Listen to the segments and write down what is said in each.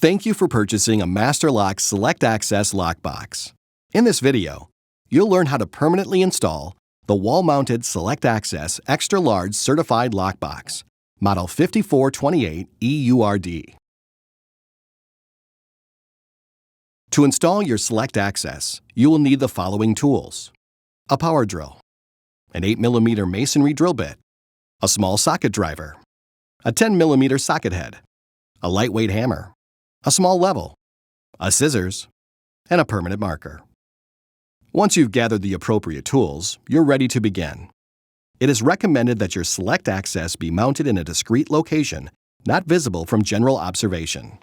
Thank you for purchasing a Master Lock Select Access lockbox. In this video, you'll learn how to permanently install the wall-mounted Select Access Extra Large Certified Lockbox, Model 5428 EURD. To install your Select Access, you will need the following tools: a power drill, an 8mm masonry drill bit, a small socket driver, a 10mm socket head, a lightweight hammer, a small level, a scissors, and a permanent marker. Once you've gathered the appropriate tools, you're ready to begin. It is recommended that your Select Access be mounted in a discrete location, not visible from general observation.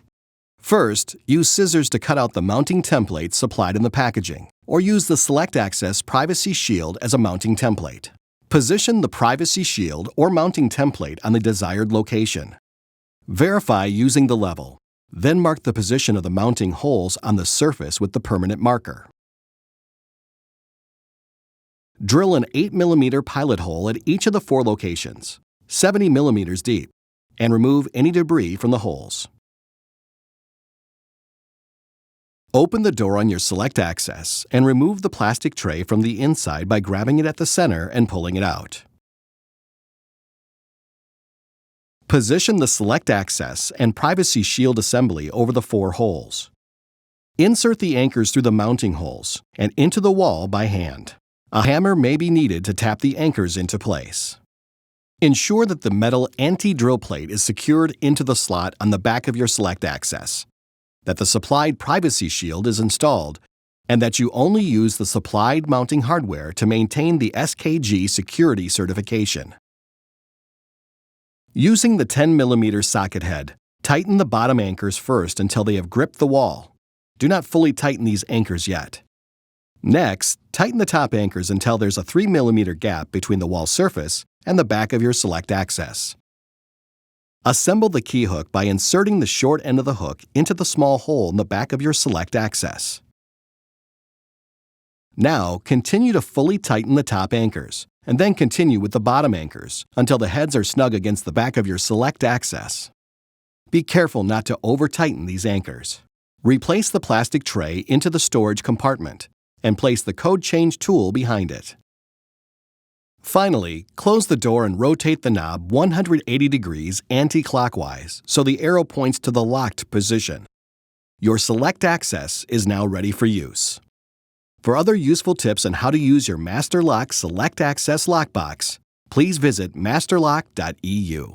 First, use scissors to cut out the mounting template supplied in the packaging, or use the Select Access Privacy Shield as a mounting template. Position the Privacy Shield or mounting template on the desired location. Verify using the level. Then mark the position of the mounting holes on the surface with the permanent marker. Drill an 8mm pilot hole at each of the 4 locations, 70 mm deep, and remove any debris from the holes. Open the door on your Select Access and remove the plastic tray from the inside by grabbing it at the center and pulling it out. Position the Select Access and Privacy Shield assembly over the 4 holes. Insert the anchors through the mounting holes and into the wall by hand. A hammer may be needed to tap the anchors into place. Ensure that the metal anti-drill plate is secured into the slot on the back of your Select Access, that the supplied Privacy Shield is installed, and that you only use the supplied mounting hardware to maintain the SKG security certification. Using the 10mm socket head, tighten the bottom anchors first until they have gripped the wall. Do not fully tighten these anchors yet. Next, tighten the top anchors until there's a 3mm gap between the wall surface and the back of your Select Access. Assemble the key hook by inserting the short end of the hook into the small hole in the back of your Select Access. Now, continue to fully tighten the top anchors, and then continue with the bottom anchors until the heads are snug against the back of your Select Access. Be careful not to over-tighten these anchors. Replace the plastic tray into the storage compartment and place the code change tool behind it. Finally, close the door and rotate the knob 180 degrees anti-clockwise so the arrow points to the locked position. Your Select Access is now ready for use. For other useful tips on how to use your Master Lock Select Access lockbox, please visit masterlock.eu.